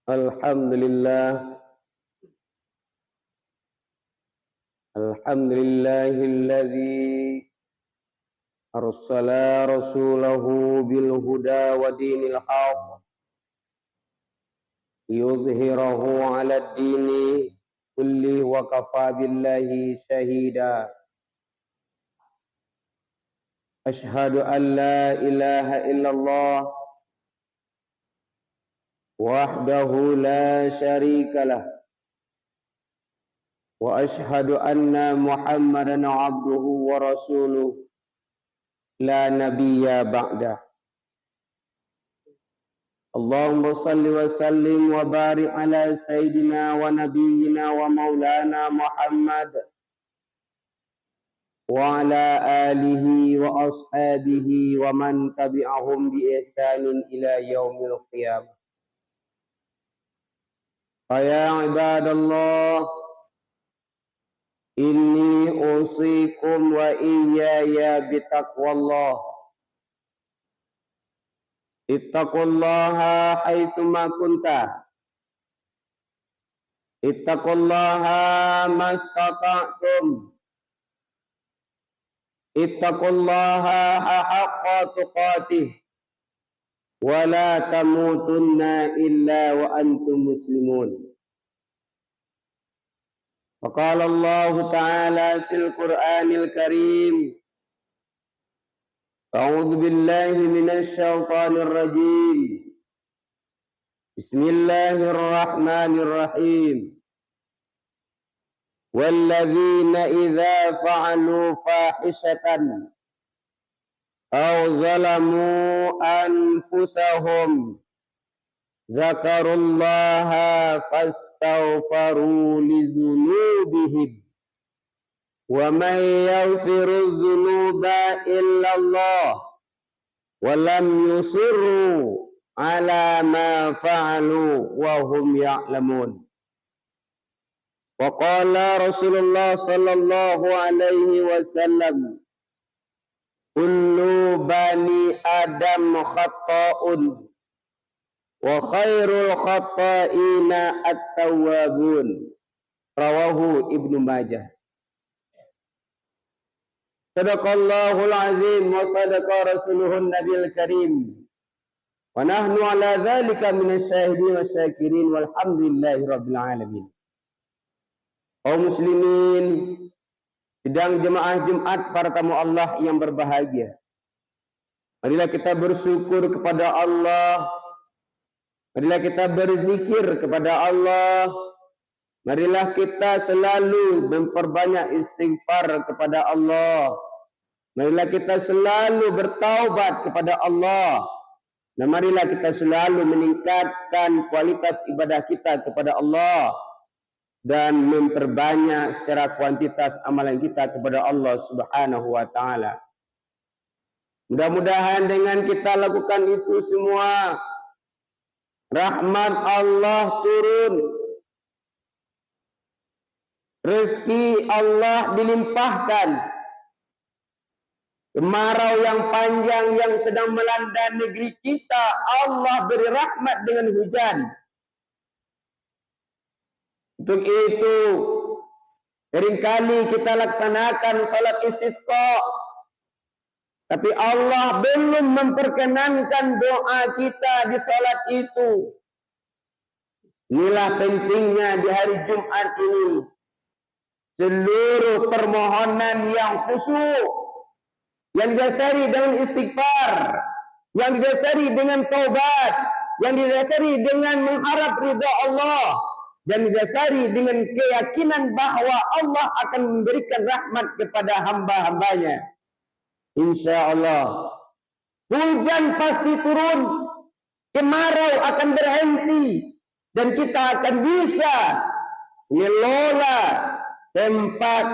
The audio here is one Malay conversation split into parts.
Alhamdulillah, alhamdulillahilladzi arsala rasulahu bil huda wa dinil haqq liyuzhirahu 'alad dini kulli wa kafa billahi shahida. Ashhadu an la ilaha illallah wahdahu la syarikalah wa ashhadu anna Muhammadan abduhu wa rasuluh la nabiyya ba'dah. Allahumma salli wa sallim wa barik ala sayyidina wa nabiyyina wa maulana Muhammad wa ala alihi wa ashabihi wa man tabi'ahum bi ihsanin ila yaumil qiyamah. Ya ibadallah, inni usikum wa iyaya bitaqwallah. Ittaqullaha haitsuma kunta. Ittaqullaha mastata'tum. Ittaqullaha haqqa tuqatih. Wa la tamutunna illa wa antum muslimun. Faqala Allah Ta'ala fil Qur'anil Karim, A'udzu billahi minasy syaithanir rajim. Bismillahirrahmanirrahim. Walladzina idza fa'alu fahishatan aw zalamu anfusahum zakarullaha fastaghfaru lidzunubihim wa man yaghfiru dzunuba illallah wa lam yusirru ala ma fa'alu wa hum ya'lamun. Wa qala Rasulullah sallallahu alaihi wasallam, kullu bani Adam khata'un wa khairul khata'ina at-tawwabun. Rawahu Ibnu Majah. Sadaqallahul azim wa sadaqa rasuluhun nabiyil karim. Wa nahnu ala dzalika minasy syahidin wasyakirin walhamdulillahi rabbil alamin. Kaum muslimin, sidang jemaah Jumat para tamu Allah yang berbahagia. Marilah kita bersyukur kepada Allah. Marilah kita berzikir kepada Allah. Marilah kita selalu memperbanyak istighfar kepada Allah. Marilah kita selalu bertaubat kepada Allah. Dan marilah kita selalu meningkatkan kualitas ibadah kita kepada Allah. Dan memperbanyak secara kuantitas amalan kita kepada Allah Subhanahu wa ta'ala. Mudah-mudahan dengan kita lakukan itu semua, rahmat Allah turun, rezeki Allah dilimpahkan, kemarau yang panjang yang sedang melanda negeri kita, Allah beri rahmat dengan hujan. Untuk itu, seringkali kita laksanakan salat istisqa, tapi Allah belum memperkenankan doa kita di salat itu. Inilah pentingnya di hari Jumat ini, seluruh permohonan yang khusyuk, yang didasari dengan istighfar, yang didasari dengan taubat, yang didasari dengan mengharap ridha Allah, dan didasari dengan keyakinan bahwa Allah akan memberikan rahmat kepada hamba-hambanya. Insya Allah hujan pasti turun, kemarau akan berhenti, dan kita akan bisa mengelola tempat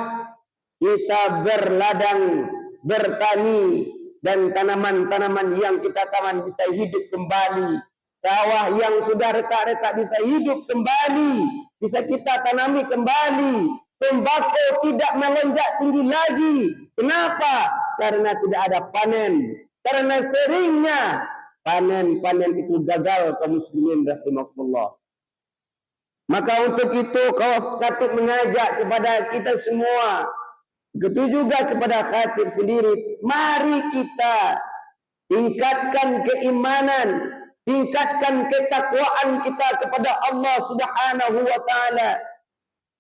kita berladang, bertani, dan tanaman-tanaman yang kita tanam bisa hidup kembali. Sawah yang sudah retak-retak bisa hidup kembali, bisa kita tanami kembali. Sembako tidak melonjak tinggi lagi. Kenapa? Karena tidak ada panen. Karena seringnya panen-panen itu gagal kaum muslimin rahimahullah. Maka untuk itu kau khatib mengajak kepada kita semua, begitu juga kepada khatib sendiri, mari kita tingkatkan keimanan, tingkatkan ketakwaan kita kepada Allah Subhanahu wa taala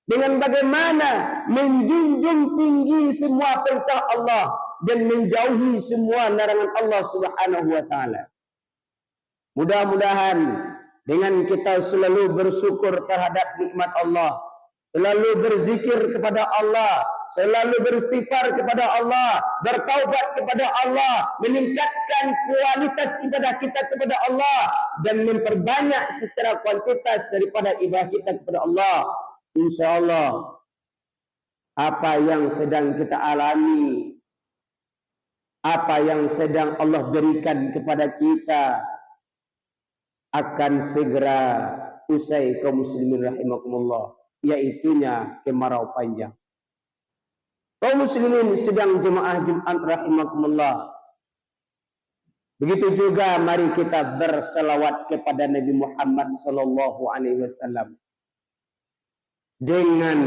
dengan bagaimana menjunjung tinggi semua perintah Allah dan menjauhi semua larangan Allah Subhanahu wa taala. Mudah-mudahan dengan kita selalu bersyukur terhadap nikmat Allah, selalu berzikir kepada Allah, selalu beristighfar kepada Allah, bertaubat kepada Allah, meningkatkan kualitas ibadah kita kepada Allah dan memperbanyak secara kuantitas daripada ibadah kita kepada Allah. InsyaAllah apa yang sedang kita alami, apa yang sedang Allah berikan kepada kita akan segera usai kaum muslimin rahimakumullah, yaitunya kemarau panjang. Kaum muslimin sedang jemaah Jumat rahimakumullah. Begitu juga mari kita berselawat kepada Nabi Muhammad sallallahu alaihi wasallam dengan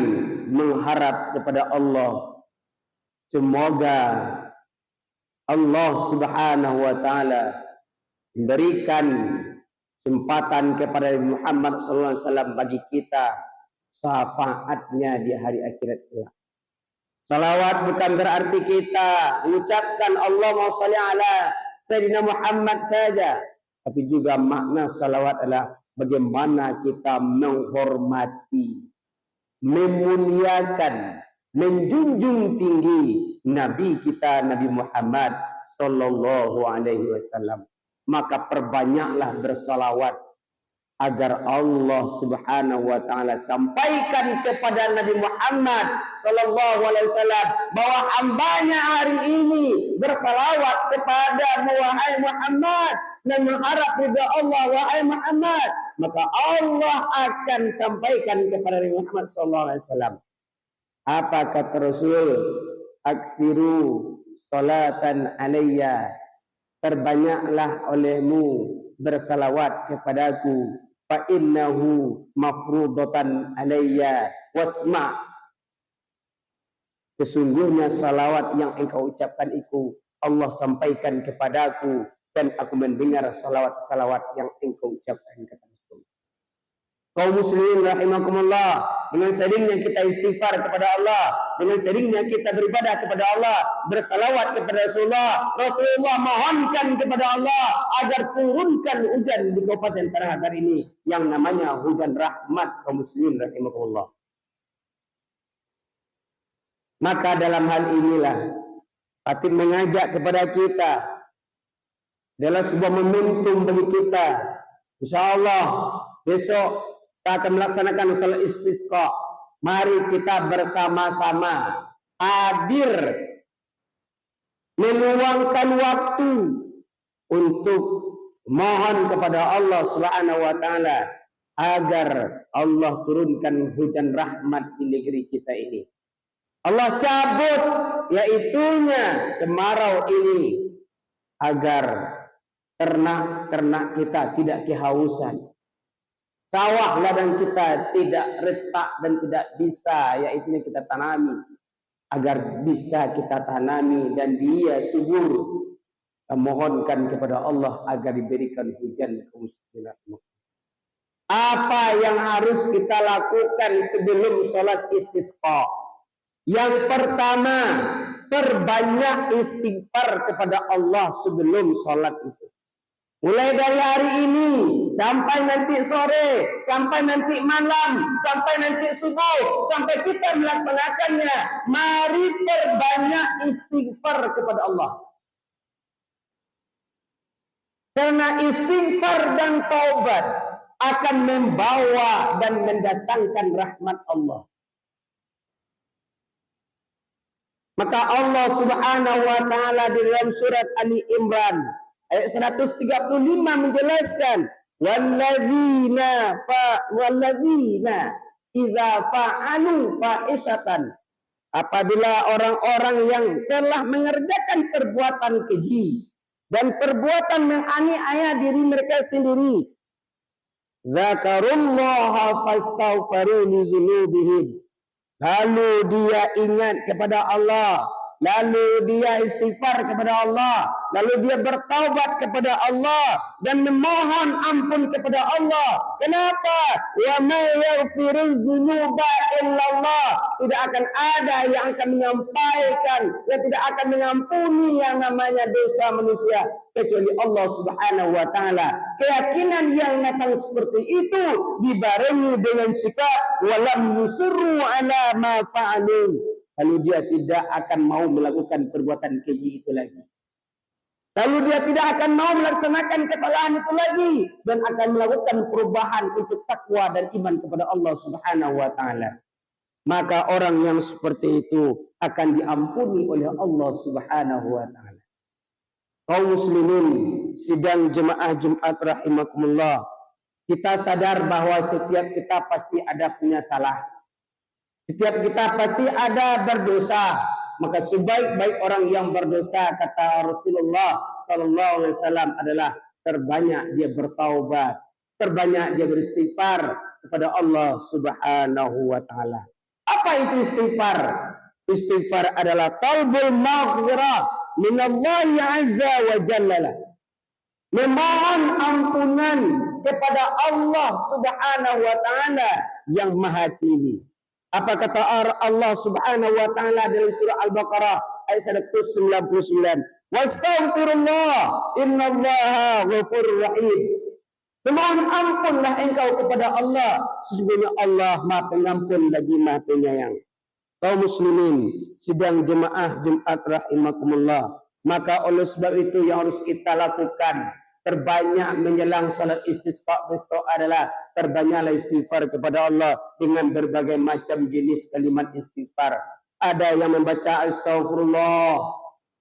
mengharap kepada Allah semoga Allah Subhanahu wa taala memberikan kesempatan kepada Nabi Muhammad SAW bagi kita syafaatnya di hari akhirat kelak. Salawat bukan berarti kita mengucapkan Allahumma shalli ala Sayyidina Muhammad saja, tapi juga makna salawat adalah bagaimana kita menghormati, memuliakan, menjunjung tinggi Nabi kita Nabi Muhammad sallallahu alaihi wasallam. Maka perbanyaklah bersalawat agar Allah Subhanahu wa taala sampaikan kepada Nabi Muhammad sallallahu alaihi wasallam bahwa hambanya hari ini bersalawat kepada wahai Muhammad dan mengharap ridha Allah wahai Muhammad, maka Allah akan sampaikan kepada Nabi Muhammad sallallahu alaihi wasallam. Apa kata Rasul? Aktsiru salatan alayya, perbanyaklah olehmu bersalawat kepadaku, fa innahu mafrudatan alayya wasma, sesungguhnya salawat yang engkau ucapkan itu Allah sampaikan kepadaku dan aku mendengar salawat-salawat yang engkau ucapkan kepadaku. Kaum muslimin rahimakumullah, dengan seringnya kita istighfar kepada Allah, dengan seringnya kita beribadah kepada Allah, bersalawat kepada Rasulullah mohonkan kepada Allah agar turunkan hujan di Kabupaten Tanah Datar ini yang namanya hujan rahmat. Kaum muslimin rahimakumullah, maka dalam hal inilah khatib mengajak kepada kita adalah sebuah momentum bagi kita. InsyaAllah besok kita akan melaksanakan salat istisqa. Mari kita bersama-sama hadir meluangkan waktu untuk mohon kepada Allah Subhanahu wa taala agar Allah turunkan hujan rahmat di negeri kita ini. Allah cabut yaitunya kemarau ini agar ternak-ternak kita tidak kehausan. Sawah ladang kita tidak retak dan tidak bisa, yaitu kita tanami, agar bisa kita tanami dan dia subur. Mohonkan kepada Allah agar diberikan hujan kemusliman. Apa yang harus kita lakukan sebelum sholat istisqa? Yang pertama, perbanyak istighfar kepada Allah sebelum sholat itu. Mulai dari hari ini sampai nanti sore, sampai nanti malam, sampai nanti subuh, sampai kita melaksanakannya, mari perbanyak istighfar kepada Allah. Karena istighfar dan taubat akan membawa dan mendatangkan rahmat Allah. Maka Allah Subhanahu wa taala di dalam surat Ali Imran ayat 135 menjelaskan, walladzina idza fa'alu fa'isatan, apabila orang-orang yang telah mengerjakan perbuatan keji dan perbuatan menganiaya diri mereka sendiri, Dzakarullaha fastaghfiru li dzunubihim. Lalu dia ingat kepada Allah, lalu dia istighfar kepada Allah, lalu dia bertaubat kepada Allah dan memohon ampun kepada Allah. Kenapa? Wa may yaghfiruz dzunuba illallah. Tidak akan ada yang akan menyampaikan, yang tidak akan mengampuni yang namanya dosa manusia kecuali Allah Subhanahu wa taala. Keyakinan yang datang seperti itu dibarengi dengan sikap walam yusirru ala ma fa'alu. Lalu dia tidak akan mau melakukan perbuatan keji itu lagi. Lalu dia tidak akan mau melaksanakan kesalahan itu lagi dan akan melakukan perubahan untuk takwa dan iman kepada Allah Subhanahu wa taala. Maka orang yang seperti itu akan diampuni oleh Allah Subhanahu wa taala. Kaum muslimin sidang jemaah Jumat rahimakumullah, kita sadar bahwa setiap kita pasti ada punya salah. Setiap kita pasti ada berdosa. Maka sebaik-baik orang yang berdosa, kata Rasulullah sallallahu alaihi wasallam, adalah terbanyak dia bertaubat, terbanyak dia beristighfar kepada Allah Subhanahu wa taala. Apa itu istighfar? Istighfar adalah talbul maghfirah minallahi azza wa jalla. Memohon ampunan kepada Allah Subhanahu wa taala yang Maha Tinggi. Apa kata Allah Subhanahu wa taala dalam surah Al-Baqarah ayat 199? Wastaghfirullah innallaha ghafurur rahim. Memohon ampunlah engkau kepada Allah, sesungguhnya Allah Maha Pengampun lagi Maha Penyayang. Kaum muslimin sidang jemaah Jumat rahimakumullah, maka oleh sebab itu yang harus kita lakukan terbanyak menjelang salat istisqa besok adalah perbanyaklah istighfar kepada Allah dengan berbagai macam jenis kalimat istighfar. Ada yang membaca astagfirullah,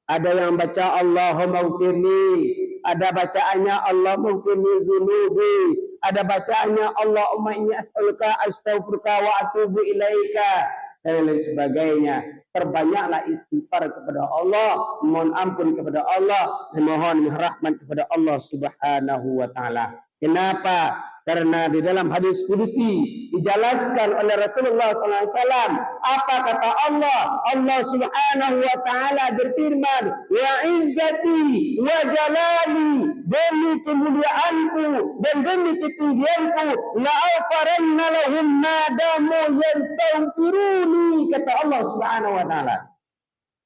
ada yang baca Allahumma ighfirli, ada bacaannya Allahumma ighfirli dzunubi, ada bacaannya Allahumma inni as'aluka astaghfiruka wa atubu ilaika dan lain sebagainya. Perbanyaklah istighfar kepada Allah, mohon ampun kepada Allah, dan mohon rahmat kepada Allah Subhanahu wa taala. Kenapa? Karena di dalam hadis kudusi dijelaskan oleh Rasulullah SAW. Apa kata Allah? Allah Subhanahu wa taala berfirman, "Wa izzati wa jalali," demi kemuliaanku dan demi ketinggianku, la afaranna lahum madamu yastaghfiruni, kata Allah Subhanahu wa taala.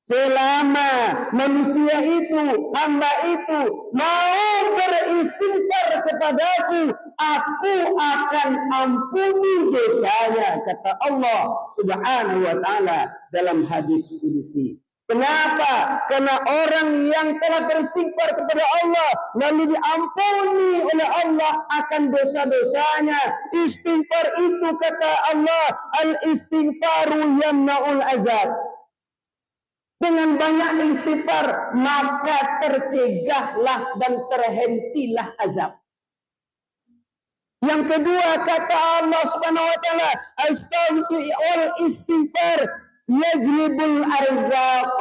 Selama manusia itu, hamba itu mau beristighfar kepadaku, aku akan ampuni dosanya, kata Allah Subhanahu wa taala dalam hadis qudsi. Kenapa? Karena orang yang telah beristighfar kepada Allah lalu diampuni oleh Allah akan dosa-dosanya. Istighfar itu, kata Allah, al-istighfaru yamna'ul azab. Dengan banyak istighfar maka tercegahlah dan terhentilah azab. Yang kedua, kata Allah Subhanahu wa taala, astaghfirul istighfar yajlibul arzaq.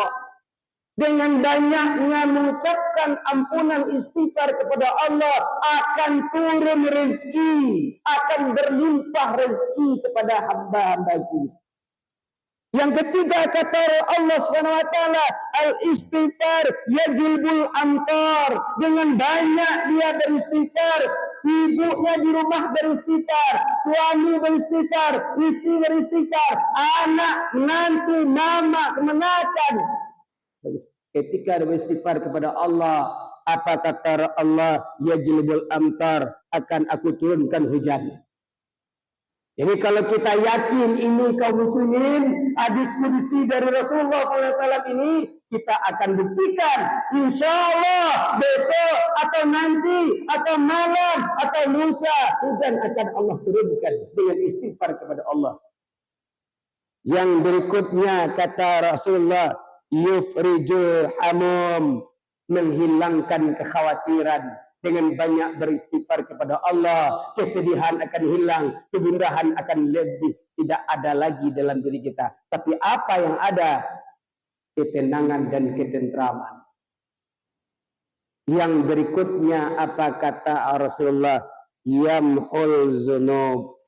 Dengan banyaknya mengucapkan ampunan istighfar kepada Allah akan turun rezeki, akan berlimpah rezeki kepada hamba-hambaku. Yang ketiga, kata Allah Subhanahu wa taala, al-istighfar yajlibul amtar. Dengan banyak dia beristighfar, ibunya di rumah beristighfar, suami beristighfar, istri beristighfar, anak, nanti, mama, kemenakan. Ketika beristighfar kepada Allah, apa kata Allah? Yajlibul amtar, akan aku turunkan hujan. Jadi kalau kita yakin ini kaum muslimin, hadis qudsi dari Rasulullah SAW ini, kita akan buktikan. Insya Allah besok atau nanti atau malam atau lusa hujan akan Allah turunkan dengan istighfar kepada Allah. Yang berikutnya kata Rasulullah, yufrijul hamum, menghilangkan kekhawatiran. Dengan banyak beristighfar kepada Allah, kesedihan akan hilang, kegundahan akan lebih tidak ada lagi dalam diri kita. Tapi apa yang ada? Ketenangan dan ketentraman. Yang berikutnya apa kata Rasulullah? yamhul dzunub.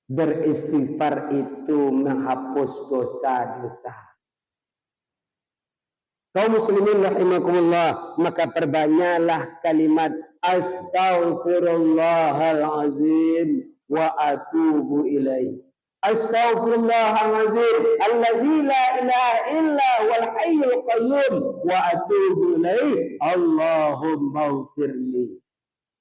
Beristighfar itu menghapus dosa-dosa. Kaum muslimin rahimakumullah, maka perbanyaklah kalimat astaghfirullahalazim wa atubu ilaih. Astaghfirullahalazim alladzi la ilaha illa wal hayyul qayyum wa atubu ilaih. Allahumma ighfirli.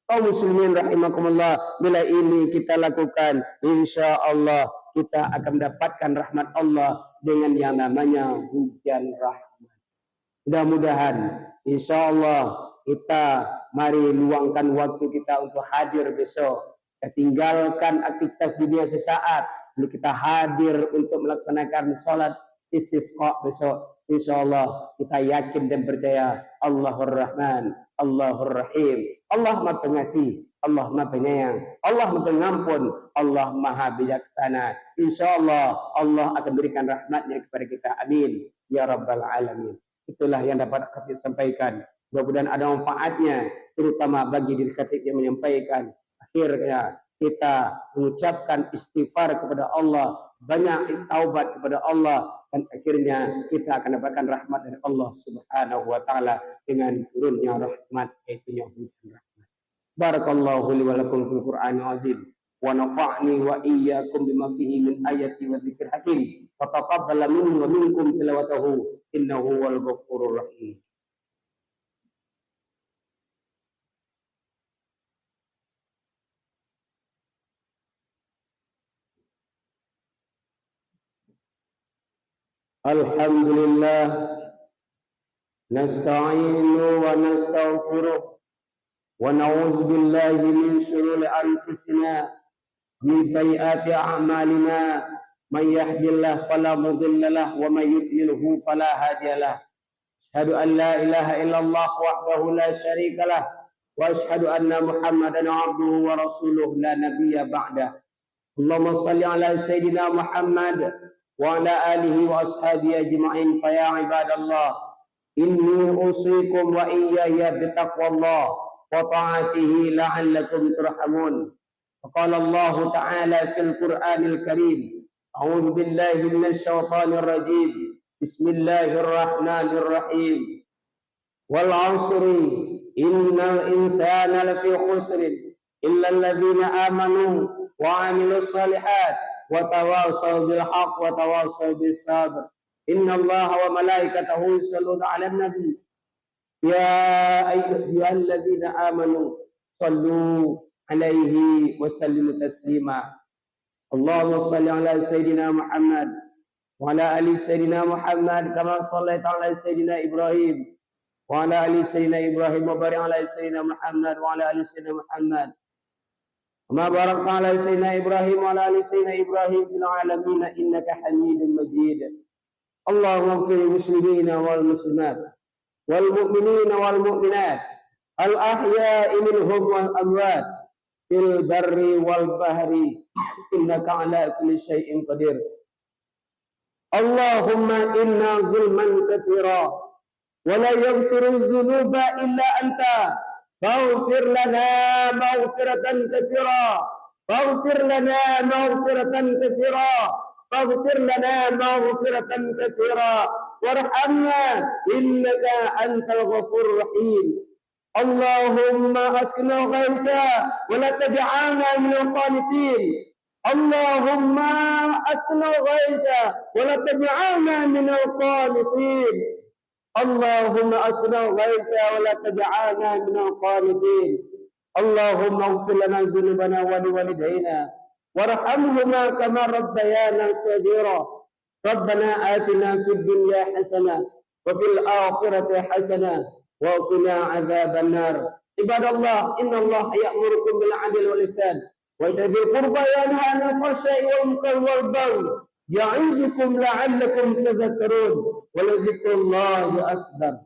Kaum muslimin rahimakumullah, bila ini kita lakukan, insyaallah kita akan mendapatkan rahmat Allah dengan yang namanya hujan rahmat. Mudah-mudahan insyaallah kita mari luangkan waktu kita untuk hadir besok. Kita tinggalkan aktivitas dunia sesaat, lalu kita hadir untuk melaksanakan salat istisqa besok. Insyaallah kita yakin dan percaya Allahur Rahman, Allahur Rahim. Allah Maha Pengasih, Allah Maha Penyayang, Allah Maha Pengampun, Allah Maha Bijaksana. Insyaallah Allah akan berikan rahmatnya kepada kita. Amin ya rabbal alamin. Itulah yang dapat kami sampaikan. Mudah-mudahan ada manfaatnya, terutama bagi diri khatib yang menyampaikan. Akhirnya kita mengucapkan istighfar kepada Allah, banyak taubat kepada Allah, dan akhirnya kita akan dapatkan rahmat dari Allah Subhanahu wa taala dengan turunnya rahmat, yaitu hujan rahmat. Barakallahu li wa lakum fil Qur'anil azim wa nafa'ni wa iyyakum bima fihi min ayati wa dzikril hakim. Wa taqabbal minni wa minkum tilawatahu innahu wal ghafurur rahim. Alhamdulillah nasta'inu wa nastaghfiruh wa na'udzu billahi min shururi anfusina min sayyiati a'malina may yahdihillahu fala mudilla lahu wa may yudlilhu fala hadiyalah. Asyhadu an la ilaha illallah wahdahu la syarikalah wa asyhadu anna Muhammadan 'abduhu wa rasuluhu la nabiyya ba'dah. Allahumma shalli ala sayyidina Muhammad wa ala alihi wa ashabihi ajma'in. Fa ya ibadallah, inni usikum wa iyaya bitaqwallah wa ta'atihi la'allakum turhamun. Qala Allah ta'ala fil Qur'anil Karim, a'udzu billahi minasy syaithanir rajim. Bismillahirrahmanirrahim. Wal 'asri innal insana lafi khusrin illa alladziina amanu wa 'amilus shalihat wa tawasaw bil haqq wa tawasaw bis sabr. Innallaha wa malaikatahu yusholluna 'alan nabi ya ayyuhalladzina amanu shallu 'alaihi wa sallimu taslima. Allahumma shalli 'ala sayyidina Muhammad wa 'ala ali sayyidina Muhammad kama shallaita 'ala sayyidina Ibrahim wa 'ala ali sayyidina Ibrahim wa barik 'ala sayyidina Muhammad wa 'ala ali sayyidina Muhammad kama barakta 'ala sayyidina Ibrahim wa 'ala ali sayyidina Ibrahim fil 'alamin innaka Hamidum Majid. Allahumma ighfir lil muslimina wal muslimat wal mu'minina wal mu'minat al ahya'i minhum wal amwat fil barri wal bahri innaka 'ala kulli syai'in qadir. Allahumma inna zulman katsira wa la yaghfiru dzunuba illa anta faghfir lana maghfiratan katsira faghfir lana maghfiratan katsira faghfir lana maghfiratan katsira warhamna innaka antal ghafurur rahim. Allahumma asqina ghaitha wa la taj'alna minal qanitin. Allahumma asqina ghaitha wa la taj'alna minal qanitin. Allahumma asqina ghaitha wa la taj'alna minal qanitin. Allahumma ighfir lana dhunubana wa liwalidayna warhamhuma kama rabbayana shaghira. Rabbana atina fid dunya hasanah wa fil akhirati hasanah wa qina adzaban nar. Ibadallah, innallaha ya'murukum bil 'adli wal ihsan wa ita'i dzil qurba wa yanha 'anil fahsya'i wal munkari wal baghi ya'izukum la'allakum tadhakkarun wa la dzikrullahi akbar.